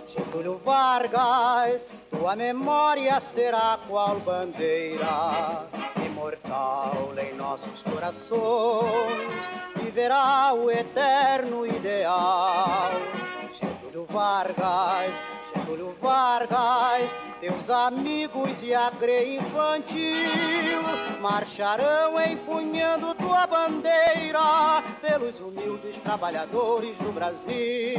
Getúlio Vargas, tua memória será qual bandeira imortal em nossos corações, viverá o eterno ideal. Getúlio Vargas, teus amigos e a CRE infantil marcharão empunhando tua bandeira pelos humildes trabalhadores do Brasil.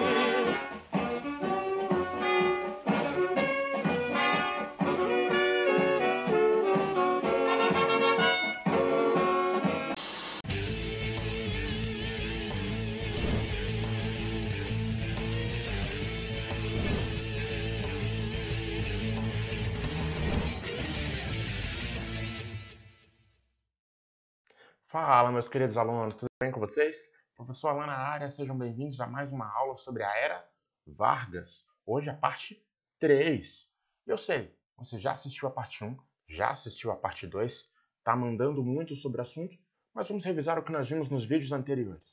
Fala, meus queridos alunos, tudo bem com vocês? Professor Alan na área, sejam bem-vindos a mais uma aula sobre a Era Vargas. Hoje a parte 3. Eu sei, você já assistiu a parte 1, já assistiu a parte 2, está mandando muito sobre o assunto, mas vamos revisar o que nós vimos nos vídeos anteriores.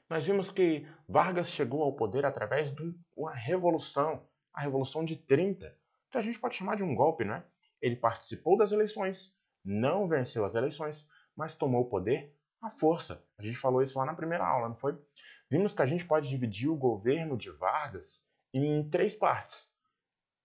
Nós vimos que Vargas chegou ao poder através de uma revolução, a Revolução de 30, que a gente pode chamar de um golpe, não é? Ele participou das eleições, não venceu as eleições, mas tomou o poder à força. A gente falou isso lá na primeira aula, não foi? Vimos que a gente pode dividir o governo de Vargas em 3 partes.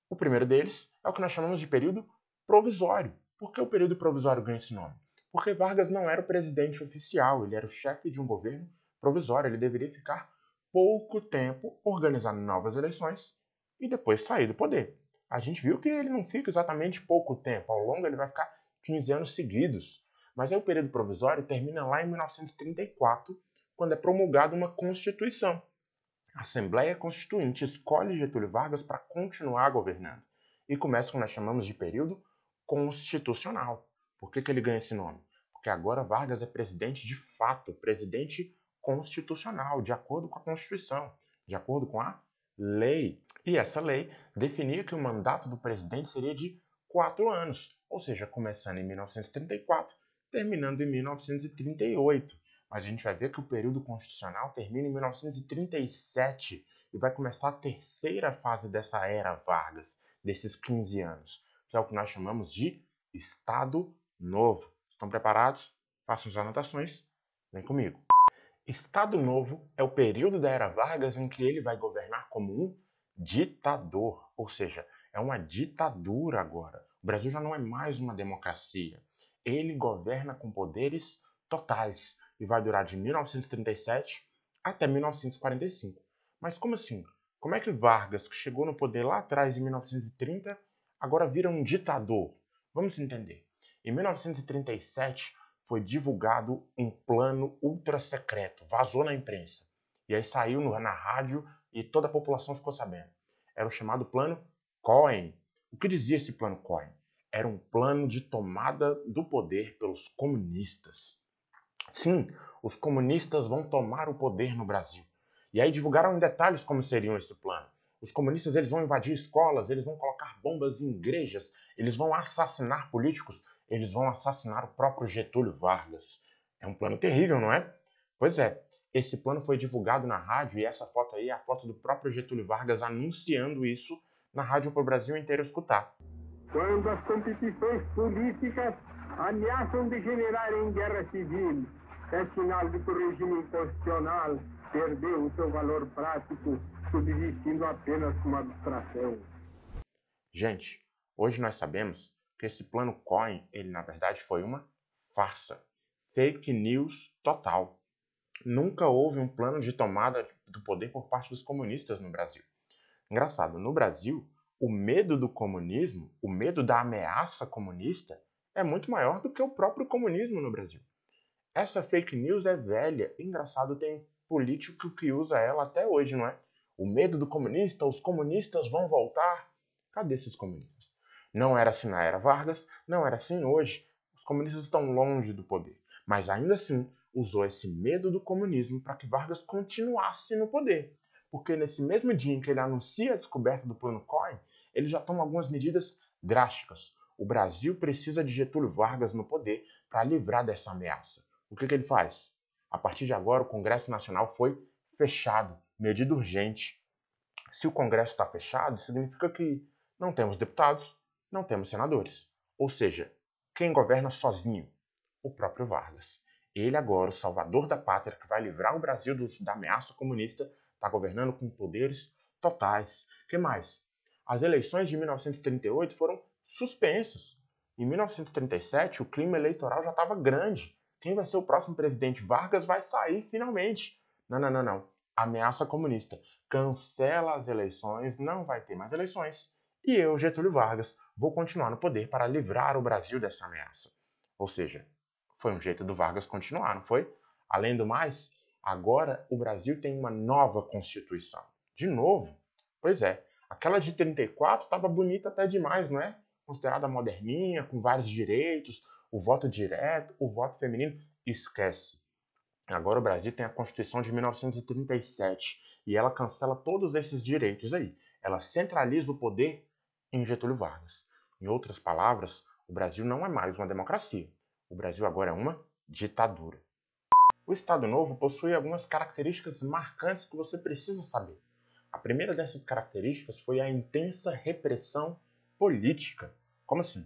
O primeiro deles é o que nós chamamos de período provisório. Por que o período provisório ganha esse nome? Porque Vargas não era o presidente oficial, ele era o chefe de um governo provisório. Ele deveria ficar pouco tempo organizando novas eleições e depois sair do poder. A gente viu que ele não fica exatamente pouco tempo. Ao longo ele vai ficar 15 anos seguidos. Mas aí o período provisório termina lá em 1934, quando é promulgada uma Constituição. A Assembleia Constituinte escolhe Getúlio Vargas para continuar governando. E começa o que nós chamamos de período constitucional. Por que ele ganha esse nome? Porque agora Vargas é presidente de fato, presidente constitucional, de acordo com a Constituição, de acordo com a lei. E essa lei definia que o mandato do presidente seria de 4 anos, ou seja, começando em 1934, terminando em 1938. Mas a gente vai ver que o período constitucional termina em 1937 e vai começar a terceira fase dessa era Vargas, desses 15 anos, que é o que nós chamamos de Estado Novo. Estão preparados? Façam as anotações. Vem comigo. Estado Novo é o período da era Vargas em que ele vai governar como um ditador, ou seja, é uma ditadura agora. O Brasil já não é mais uma democracia. Ele governa com poderes totais e vai durar de 1937 até 1945. Mas como assim? Como é que Vargas, que chegou no poder lá atrás em 1930, agora vira um ditador? Vamos entender. Em 1937 foi divulgado um plano ultra secreto, vazou na imprensa. E aí saiu na rádio e toda a população ficou sabendo. Era o chamado Plano Cohen. O que dizia esse Plano Cohen? Era um plano de tomada do poder pelos comunistas. Sim, os comunistas vão tomar o poder no Brasil. E aí divulgaram em detalhes como seriam esse plano. Os comunistas eles vão invadir escolas, eles vão colocar bombas em igrejas, eles vão assassinar políticos, eles vão assassinar o próprio Getúlio Vargas. É um plano terrível, não é? Pois é, esse plano foi divulgado na rádio e essa foto aí é a foto do próprio Getúlio Vargas anunciando isso na rádio para o Brasil inteiro escutar. Quando as competições políticas ameaçam degenerar em guerra civil, é sinal de que o regime inconstitucional perdeu o seu valor prático, subsistindo apenas como abstração. Gente, hoje nós sabemos que esse plano Cohen, ele na verdade foi uma farsa. Fake news total. Nunca houve um plano de tomada do poder por parte dos comunistas no Brasil. Engraçado, no Brasil, o medo do comunismo, o medo da ameaça comunista, é muito maior do que o próprio comunismo no Brasil. Essa fake news é velha. Engraçado, tem político que usa ela até hoje, não é? O medo do comunista, os comunistas vão voltar. Cadê esses comunistas? Não era assim na era Vargas, não era assim hoje. Os comunistas estão longe do poder. Mas ainda assim, usou esse medo do comunismo para que Vargas continuasse no poder. Porque nesse mesmo dia em que ele anuncia a descoberta do Plano Cohen, ele já toma algumas medidas drásticas. O Brasil precisa de Getúlio Vargas no poder para livrar dessa ameaça. O que ele faz? A partir de agora, o Congresso Nacional foi fechado, medida urgente. Se o Congresso está fechado, significa que não temos deputados, não temos senadores. Ou seja, quem governa sozinho? O próprio Vargas. Ele agora, o salvador da pátria, que vai livrar o Brasil da ameaça comunista, está governando com poderes totais. O que mais? As eleições de 1938 foram suspensas. Em 1937, o clima eleitoral já estava grande. Quem vai ser o próximo presidente? Vargas vai sair finalmente. Não. Ameaça comunista. Cancela as eleições, não vai ter mais eleições. E eu, Getúlio Vargas, vou continuar no poder para livrar o Brasil dessa ameaça. Ou seja, foi um jeito do Vargas continuar, não foi? Além do mais, agora o Brasil tem uma nova Constituição. De novo? Pois é, aquela de 34 estava bonita até demais, não é? Considerada moderninha, com vários direitos, o voto direto, o voto feminino. Esquece. Agora o Brasil tem a Constituição de 1937 e ela cancela todos esses direitos aí. Ela centraliza o poder em Getúlio Vargas. Em outras palavras, o Brasil não é mais uma democracia. O Brasil agora é uma ditadura. O Estado Novo possui algumas características marcantes que você precisa saber. A primeira dessas características foi a intensa repressão política. Como assim?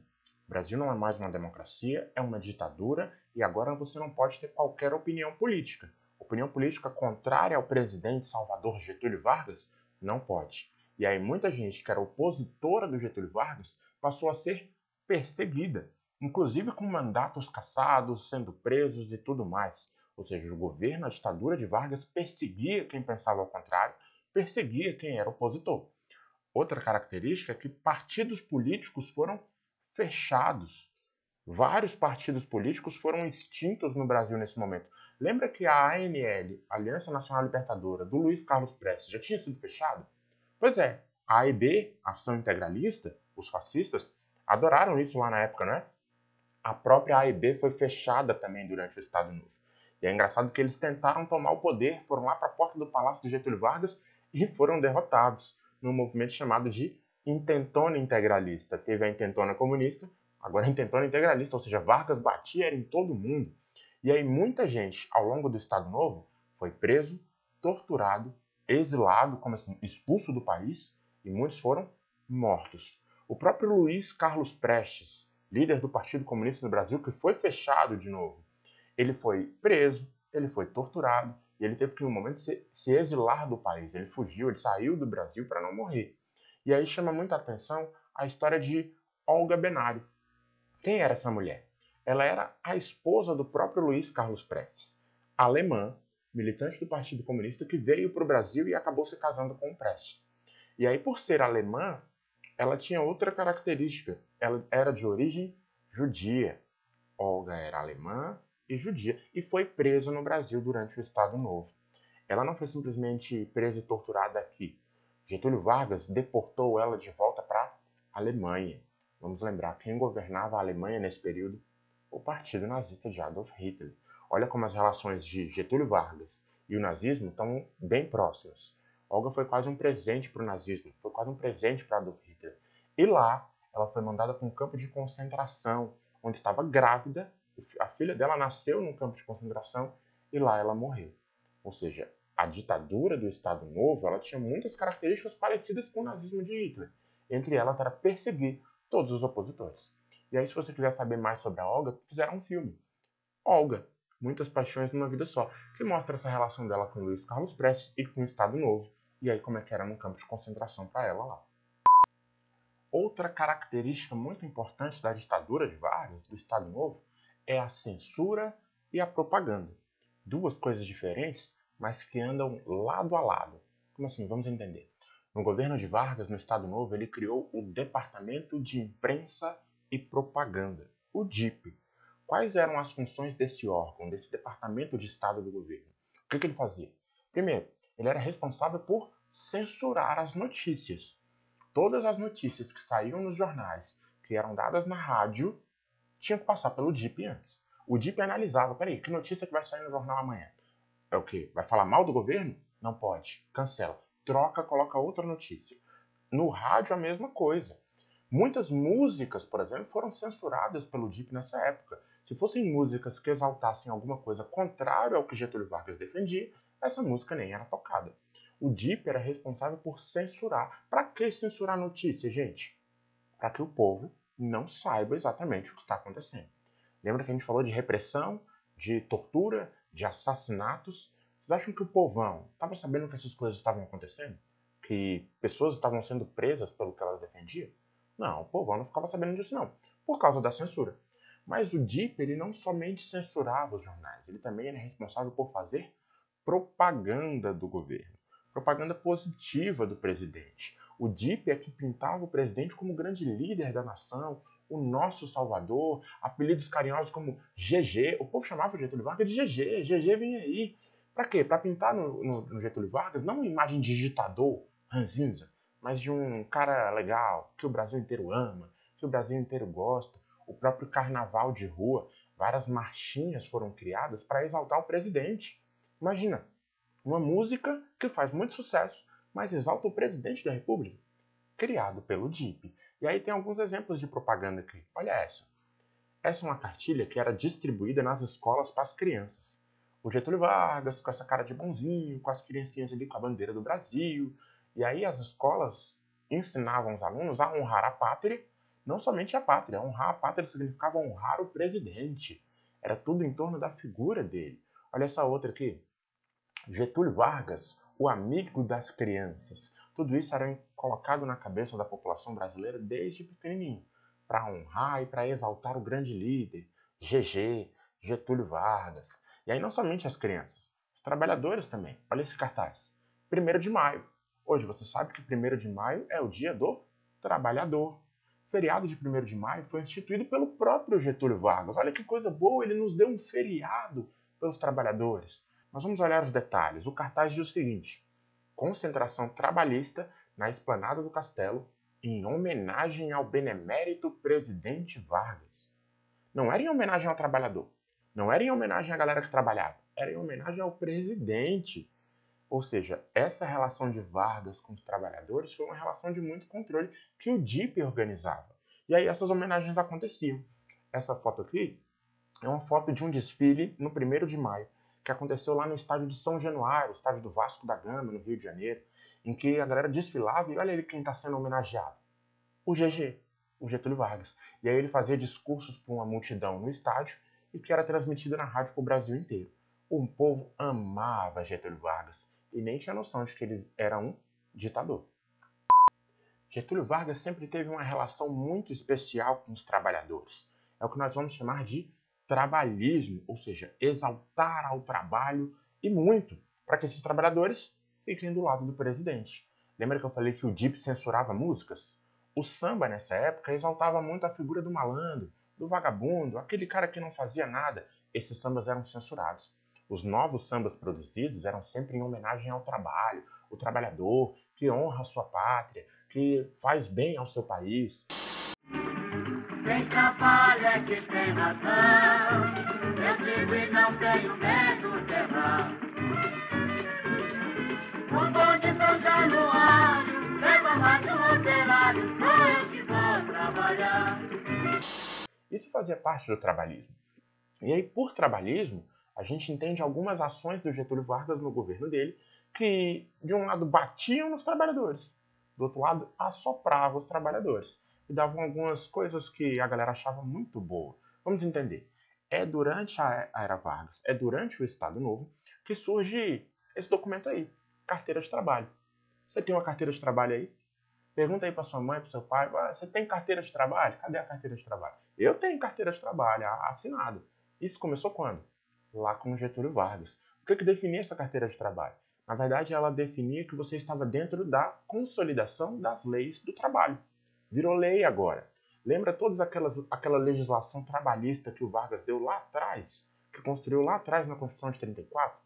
O Brasil não é mais uma democracia, é uma ditadura e agora você não pode ter qualquer opinião política. Opinião política contrária ao presidente Salvador Getúlio Vargas? Não pode. E aí muita gente que era opositora do Getúlio Vargas passou a ser perseguida, inclusive com mandatos cassados, sendo presos e tudo mais. Ou seja, o governo, a ditadura de Vargas perseguia quem pensava ao contrário, perseguia quem era opositor. Outra característica é que partidos políticos foram fechados. Vários partidos políticos foram extintos no Brasil nesse momento. Lembra que a ANL, Aliança Nacional Libertadora, do Luiz Carlos Prestes, já tinha sido fechada? Pois é, a AIB, Ação Integralista, os fascistas, adoraram isso lá na época, não é? A própria AIB foi fechada também durante o Estado Novo. E é engraçado que eles tentaram tomar o poder, foram lá para a porta do Palácio do Getúlio Vargas e foram derrotados num movimento chamado de Intentona Integralista. Teve a Intentona Comunista, agora a Intentona Integralista, ou seja, Vargas batia em todo mundo. E aí muita gente, ao longo do Estado Novo, foi preso, torturado, exilado, como assim, expulso do país, e muitos foram mortos. O próprio Luiz Carlos Prestes, líder do Partido Comunista do Brasil, que foi fechado de novo, ele foi preso, ele foi torturado, e ele teve que, em um momento, se exilar do país. Ele fugiu, ele saiu do Brasil para não morrer. E aí chama muita atenção a história de Olga Benário. Quem era essa mulher? Ela era a esposa do próprio Luiz Carlos Prestes, alemã, militante do Partido Comunista, que veio para o Brasil e acabou se casando com o Prestes. E aí, por ser alemã, ela tinha outra característica. Ela era de origem judia. Olga era alemã e judia, e foi presa no Brasil durante o Estado Novo. Ela não foi simplesmente presa e torturada aqui. Getúlio Vargas deportou ela de volta para a Alemanha. Vamos lembrar, quem governava a Alemanha nesse período? O Partido Nazista de Adolf Hitler. Olha como as relações de Getúlio Vargas e o nazismo estão bem próximas. Olga foi quase um presente para o nazismo, foi quase um presente para Adolf Hitler. E lá, ela foi mandada para um campo de concentração, onde estava grávida. A filha dela nasceu num campo de concentração e lá ela morreu. Ou seja, a ditadura do Estado Novo ela tinha muitas características parecidas com o nazismo de Hitler. Entre elas era perseguir todos os opositores. E aí, se você quiser saber mais sobre a Olga, fizeram um filme. Olga, Muitas Paixões numa Vida Só, que mostra essa relação dela com Luiz Carlos Prestes e com o Estado Novo. E aí como é que era num campo de concentração para ela lá. Outra característica muito importante da ditadura de Vargas, do Estado Novo, é a censura e a propaganda. Duas coisas diferentes, mas que andam lado a lado. Como assim? Vamos entender. No governo de Vargas, no Estado Novo, ele criou o Departamento de Imprensa e Propaganda, o DIP. Quais eram as funções desse órgão, desse Departamento de Estado do governo? O que ele fazia? Primeiro, ele era responsável por censurar as notícias. Todas as notícias que saíam nos jornais, que eram dadas na rádio, tinham que passar pelo DIP antes. O DIP analisava, peraí, que notícia que vai sair no jornal amanhã? É o quê? Vai falar mal do governo? Não pode. Cancela. Troca, coloca outra notícia. No rádio, a mesma coisa. Muitas músicas, por exemplo, foram censuradas pelo DIP nessa época. Se fossem músicas que exaltassem alguma coisa contrária ao que Getúlio Vargas defendia, essa música nem era tocada. O DIP era responsável por censurar. Para que censurar notícia, gente? Para que o povo não saiba exatamente o que está acontecendo. Lembra que a gente falou de repressão, de tortura, de assassinatos? Vocês acham que o povão estava sabendo que essas coisas estavam acontecendo? Que pessoas estavam sendo presas pelo que elas defendiam? Não, o povão não ficava sabendo disso não, por causa da censura. Mas o DIP, ele não somente censurava os jornais, ele também era responsável por fazer propaganda do governo, propaganda positiva do presidente. O DIP é que pintava o presidente como o grande líder da nação, o nosso salvador, apelidos carinhosos como GG. O povo chamava o Getúlio Vargas de GG, GG vem aí. Para quê? Para pintar no Getúlio Vargas não uma imagem de ditador, ranzinza, mas de um cara legal, que o Brasil inteiro ama, que o Brasil inteiro gosta. O próprio carnaval de rua, várias marchinhas foram criadas para exaltar o presidente. Imagina, uma música que faz muito sucesso, mas exalta o presidente da República, criado pelo DIP. E aí tem alguns exemplos de propaganda aqui. Olha essa. Essa é uma cartilha que era distribuída nas escolas para as crianças. O Getúlio Vargas, com essa cara de bonzinho, com as criancinhas ali com a bandeira do Brasil. E aí as escolas ensinavam os alunos a honrar a pátria, não somente a pátria. Honrar a pátria significava honrar o presidente. Era tudo em torno da figura dele. Olha essa outra aqui. Getúlio Vargas, o amigo das crianças. Tudo isso era colocado na cabeça da população brasileira desde pequenininho, para honrar e para exaltar o grande líder, GG, Getúlio Vargas. E aí não somente as crianças, os trabalhadores também. Olha esse cartaz. 1º de maio. Hoje você sabe que 1º de maio é o dia do trabalhador. O feriado de 1º de maio foi instituído pelo próprio Getúlio Vargas. Olha que coisa boa, ele nos deu um feriado pelos trabalhadores. Mas vamos olhar os detalhes. O cartaz diz o seguinte: concentração trabalhista na esplanada do Castelo em homenagem ao benemérito presidente Vargas. Não era em homenagem ao trabalhador, não era em homenagem à galera que trabalhava, era em homenagem ao presidente. Ou seja, essa relação de Vargas com os trabalhadores foi uma relação de muito controle que o DIP organizava. E aí essas homenagens aconteciam. Essa foto aqui é uma foto de um desfile no 1º de maio, que aconteceu lá no estádio de São Januário, estádio do Vasco da Gama, no Rio de Janeiro, em que a galera desfilava e olha ele quem está sendo homenageado. O GG, o Getúlio Vargas. E aí ele fazia discursos para uma multidão no estádio e que era transmitido na rádio para o Brasil inteiro. O povo amava Getúlio Vargas e nem tinha noção de que ele era um ditador. Getúlio Vargas sempre teve uma relação muito especial com os trabalhadores. É o que nós vamos chamar de trabalhismo, ou seja, exaltar ao trabalho e muito, para que esses trabalhadores fiquem do lado do presidente. Lembra que eu falei que o DIP censurava músicas? O samba, nessa época, exaltava muito a figura do malandro, do vagabundo, aquele cara que não fazia nada. Esses sambas eram censurados. Os novos sambas produzidos eram sempre em homenagem ao trabalho, o trabalhador que honra a sua pátria, que faz bem ao seu país. Quem trabalha é que tem razão, eu digo e não tenho medo de errar. O bom de São Januário, leva mais um operário, sou eu que vou trabalhar. Isso fazia parte do trabalhismo. E aí, por trabalhismo, a gente entende algumas ações do Getúlio Vargas no governo dele, que de um lado batiam nos trabalhadores, do outro lado assopravam os trabalhadores. E davam algumas coisas que a galera achava muito boa. Vamos entender. É durante a Era Vargas, é durante o Estado Novo, que surge esse documento aí, carteira de trabalho. Você tem uma carteira de trabalho aí? Pergunta aí para sua mãe, para seu pai, você tem carteira de trabalho? Cadê a carteira de trabalho? Eu tenho carteira de trabalho, assinado. Isso começou quando? Lá com o Getúlio Vargas. O que definia essa carteira de trabalho? Na verdade, ela definia que você estava dentro da consolidação das leis do trabalho. Virou lei agora. Lembra toda aquela legislação trabalhista que o Vargas deu lá atrás? Que construiu lá atrás na Constituição de 34?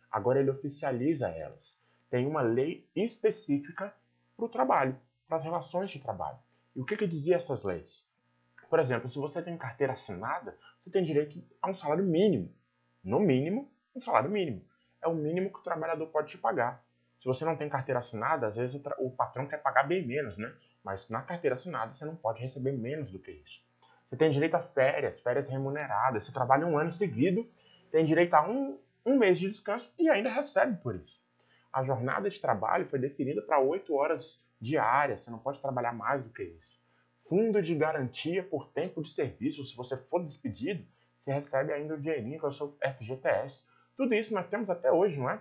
Agora ele oficializa elas. Tem uma lei específica para o trabalho, para as relações de trabalho. E o que dizia essas leis? Por exemplo, se você tem carteira assinada, você tem direito a um salário mínimo. No mínimo, um salário mínimo. É o mínimo que o trabalhador pode te pagar. Se você não tem carteira assinada, às vezes o patrão quer pagar bem menos, né? mas na carteira assinada você não pode receber menos do que isso. Você tem direito a férias, férias remuneradas, você trabalha um ano seguido, tem direito a um mês de descanso e ainda recebe por isso. A jornada de trabalho foi definida para 8 horas diárias, você não pode trabalhar mais do que isso. Fundo de garantia por tempo de serviço, se você for despedido, você recebe ainda o dinheirinho que é o seu FGTS. Tudo isso nós temos até hoje, não é?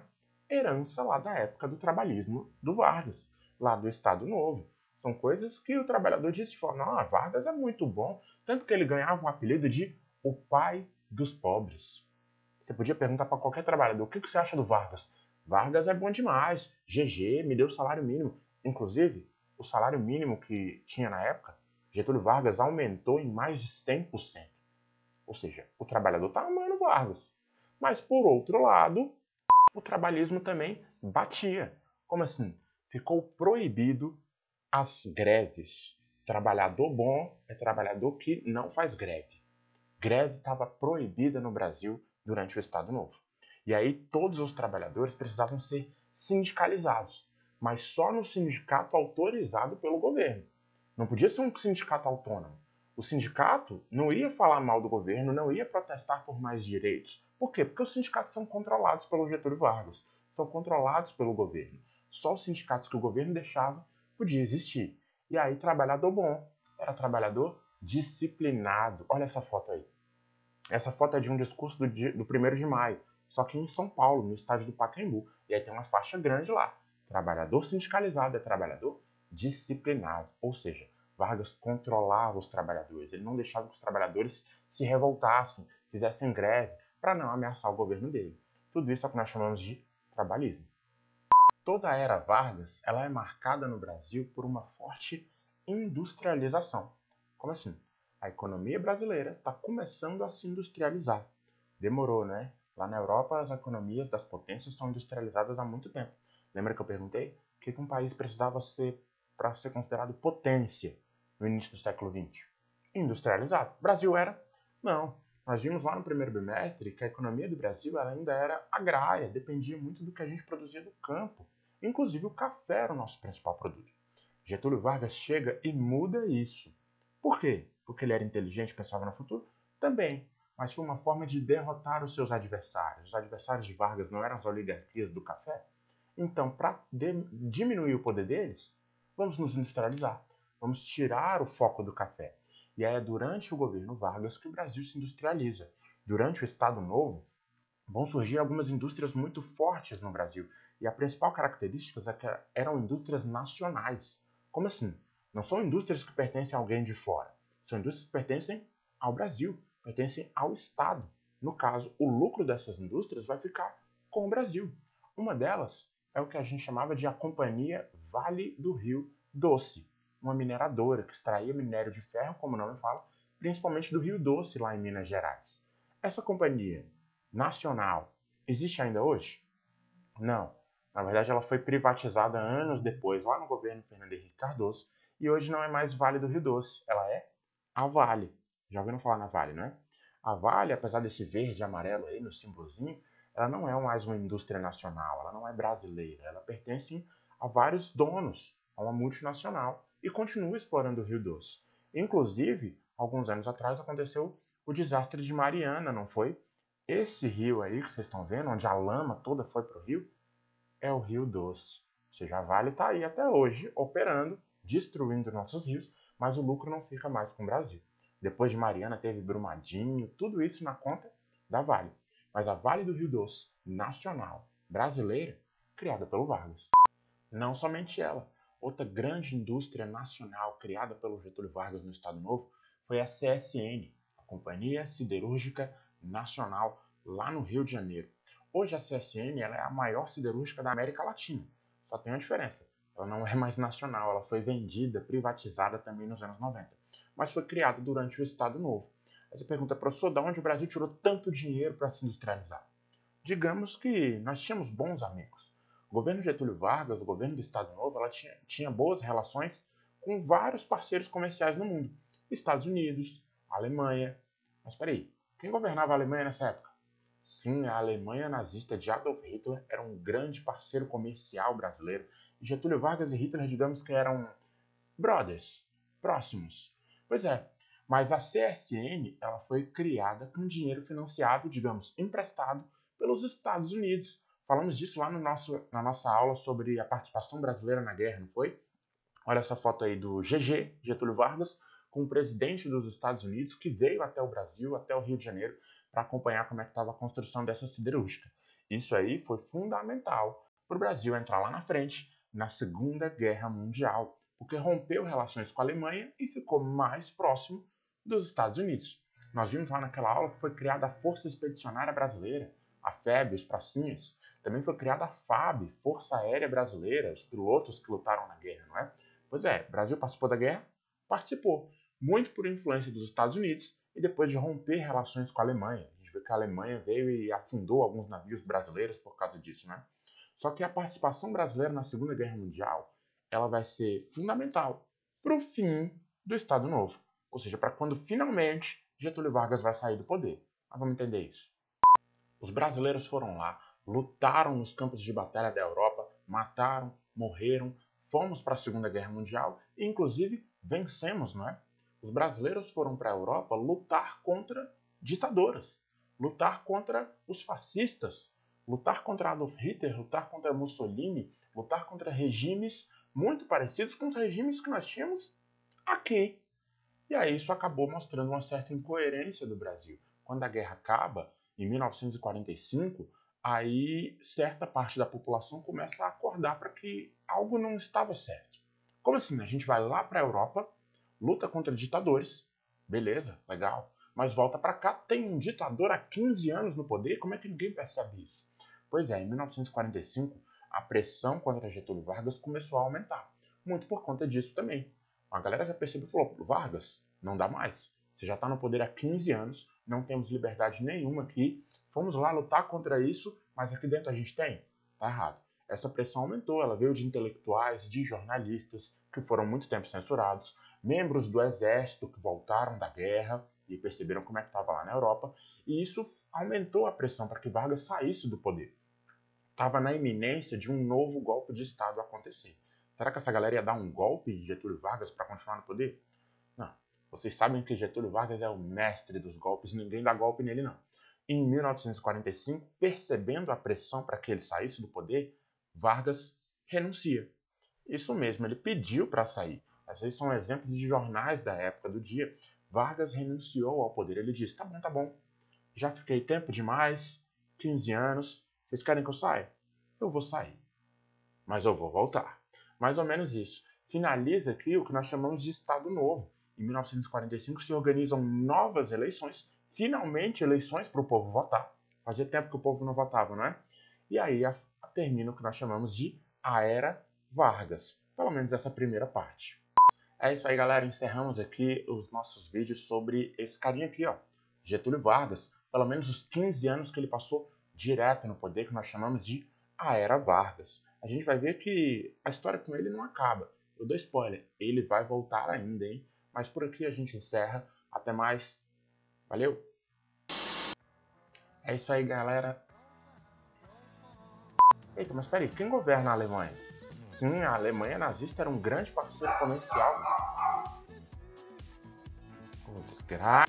Herança lá da época do trabalhismo do Vargas, lá do Estado Novo. São coisas que o trabalhador disse e falou, não, Vargas é muito bom, tanto que ele ganhava o apelido de o pai dos pobres. Você podia perguntar para qualquer trabalhador, o que você acha do Vargas? Vargas é bom demais, GG, me deu salário mínimo. Inclusive, o salário mínimo que tinha na época, Getúlio Vargas aumentou em mais de 100%. Ou seja, o trabalhador está amando Vargas. Mas, por outro lado, o trabalhismo também batia. Como assim? Ficou proibido as greves. Trabalhador bom é trabalhador que não faz greve. Greve estava proibida no Brasil durante o Estado Novo. E aí todos os trabalhadores precisavam ser sindicalizados, mas só no sindicato autorizado pelo governo. Não podia ser um sindicato autônomo. O sindicato não ia falar mal do governo, não ia protestar por mais direitos. Por quê? Porque os sindicatos são controlados pelo Getúlio Vargas, são controlados pelo governo. Só os sindicatos que o governo deixava podia existir. E aí, trabalhador bom era trabalhador disciplinado. Olha essa foto aí. Essa foto é de um discurso do 1º de maio, só que em São Paulo, no estádio do Pacaembu. E aí tem uma faixa grande lá. Trabalhador sindicalizado é trabalhador disciplinado. Ou seja, Vargas controlava os trabalhadores. Ele não deixava que os trabalhadores se revoltassem, fizessem greve, para não ameaçar o governo dele. Tudo isso é o que nós chamamos de trabalhismo. Toda a era Vargas ela é marcada no Brasil por uma forte industrialização. Como assim? A economia brasileira está começando a se industrializar. Demorou, né? Lá na Europa, as economias das potências são industrializadas há muito tempo. Lembra que eu perguntei o que um país precisava ser para ser considerado potência no início do século XX? Industrializado. O Brasil era? Não. Nós vimos lá no primeiro bimestre que a economia do Brasil ela ainda era agrária, dependia muito do que a gente produzia do campo. Inclusive o café era o nosso principal produto. Getúlio Vargas chega e muda isso. Por quê? Porque ele era inteligente e pensava no futuro? Também, mas foi uma forma de derrotar os seus adversários. Os adversários de Vargas não eram as oligarquias do café? Então, para diminuir o poder deles, vamos nos industrializar. Vamos tirar o foco do café. E é durante o governo Vargas que o Brasil se industrializa. Durante o Estado Novo, vão surgir algumas indústrias muito fortes no Brasil. E a principal característica é que eram indústrias nacionais. Como assim? Não são indústrias que pertencem a alguém de fora. São indústrias que pertencem ao Brasil, pertencem ao Estado. No caso, o lucro dessas indústrias vai ficar com o Brasil. Uma delas é o que a gente chamava de a Companhia Vale do Rio Doce, uma mineradora que extraía minério de ferro, como o nome fala, principalmente do Rio Doce, lá em Minas Gerais. Essa companhia nacional existe ainda hoje? Não. Na verdade, ela foi privatizada anos depois, lá no governo Fernando Henrique Cardoso, e hoje não é mais Vale do Rio Doce, ela é a Vale. Já ouviram falar na Vale, não é? A Vale, apesar desse verde e amarelo aí no símbolozinho, ela não é mais uma indústria nacional, ela não é brasileira, ela pertence a vários donos, a uma multinacional, e continua explorando o Rio Doce. Inclusive, alguns anos atrás aconteceu o desastre de Mariana, não foi? Esse rio aí que vocês estão vendo, onde a lama toda foi para o rio, é o Rio Doce. Ou seja, a Vale está aí até hoje, operando, destruindo nossos rios, mas o lucro não fica mais com o Brasil. Depois de Mariana teve Brumadinho, tudo isso na conta da Vale. Mas a Vale do Rio Doce, nacional, brasileira, criada pelo Vargas. Não somente ela. Outra grande indústria nacional criada pelo Getúlio Vargas no Estado Novo foi a CSN, a Companhia Siderúrgica Nacional, lá no Rio de Janeiro. Hoje a CSN ela é a maior siderúrgica da América Latina. Só tem uma diferença. Ela não é mais nacional, ela foi vendida, privatizada também nos anos 90. Mas foi criada durante o Estado Novo. Aí você pergunta, professor, de onde o Brasil tirou tanto dinheiro para se industrializar? Digamos que nós tínhamos bons amigos. O governo Getúlio Vargas, o governo do Estado Novo, ela tinha boas relações com vários parceiros comerciais no mundo. Estados Unidos, Alemanha. Mas peraí, quem governava a Alemanha nessa época? Sim, a Alemanha nazista de Adolf Hitler era um grande parceiro comercial brasileiro. E Getúlio Vargas e Hitler, digamos que eram brothers, próximos. Pois é, mas a CSN ela foi criada com dinheiro financiado, digamos, emprestado pelos Estados Unidos. Falamos disso lá na nossa aula sobre a participação brasileira na guerra, não foi? Olha essa foto aí do GG, Getúlio Vargas, com o presidente dos Estados Unidos, que veio até o Brasil, até o Rio de Janeiro, para acompanhar como é que estava a construção dessa siderúrgica. Isso aí foi fundamental para o Brasil entrar lá na frente, na Segunda Guerra Mundial, porque rompeu relações com a Alemanha e ficou mais próximo dos Estados Unidos. Nós vimos lá naquela aula que foi criada a Força Expedicionária Brasileira, a FEB, os pracinhas. Também foi criada a FAB, Força Aérea Brasileira, os pilotos que lutaram na guerra, não é? Pois é, o Brasil participou da guerra? Participou, muito por influência dos Estados Unidos e depois de romper relações com a Alemanha. A gente vê que a Alemanha veio e afundou alguns navios brasileiros por causa disso, né? Só que a participação brasileira na Segunda Guerra Mundial, ela vai ser fundamental para o fim do Estado Novo. Ou seja, para quando finalmente Getúlio Vargas vai sair do poder. Mas vamos entender isso. Os brasileiros foram lá, lutaram nos campos de batalha da Europa, mataram, morreram, fomos para a Segunda Guerra Mundial e, inclusive, vencemos, não é? Os brasileiros foram para a Europa lutar contra ditaduras, lutar contra os fascistas, lutar contra Adolf Hitler, lutar contra Mussolini, lutar contra regimes muito parecidos com os regimes que nós tínhamos aqui. E aí isso acabou mostrando uma certa incoerência do Brasil. Quando a guerra acaba, em 1945, aí certa parte da população começa a acordar para que algo não estava certo. Como assim? A gente vai lá para a Europa, luta contra ditadores, beleza, legal, mas volta para cá, tem um ditador há 15 anos no poder, como é que ninguém percebe isso? Pois é, em 1945, a pressão contra Getúlio Vargas começou a aumentar, muito por conta disso também. A galera já percebeu e falou, Vargas, não dá mais, você já está no poder há 15 anos, não temos liberdade nenhuma aqui, fomos lá lutar contra isso, mas aqui dentro a gente tem? Tá errado. Essa pressão aumentou, ela veio de intelectuais, de jornalistas, que foram muito tempo censurados, membros do exército que voltaram da guerra e perceberam como é que estava lá na Europa, e isso aumentou a pressão para que Vargas saísse do poder. Estava na iminência de um novo golpe de Estado acontecer. Será que essa galera ia dar um golpe em Getúlio Vargas para continuar no poder? Não. Vocês sabem que Getúlio Vargas é o mestre dos golpes, ninguém dá golpe nele não. Em 1945, percebendo a pressão para que ele saísse do poder, Vargas renuncia. Isso mesmo, ele pediu para sair. Esses são exemplos de jornais da época do dia. Vargas renunciou ao poder. Ele disse, tá bom, já fiquei tempo demais, 15 anos, vocês querem que eu saia? Eu vou sair, mas eu vou voltar. Mais ou menos isso. Finaliza aqui o que nós chamamos de Estado Novo. Em 1945 se organizam novas eleições, finalmente eleições para o povo votar. Fazia tempo que o povo não votava, não é? E aí termina o que nós chamamos de a Era Vargas. Pelo menos essa primeira parte. É isso aí, galera. Encerramos aqui os nossos vídeos sobre esse carinha aqui, ó, Getúlio Vargas. Pelo menos os 15 anos que ele passou direto no poder, que nós chamamos de a Era Vargas. A gente vai ver que a história com ele não acaba. Eu dou spoiler, ele vai voltar ainda, hein? Mas por aqui a gente encerra. Até mais. Valeu! É isso aí, galera. Eita, mas peraí, quem governa a Alemanha? Sim, a Alemanha nazista era um grande parceiro comercial. Oh, desgraça!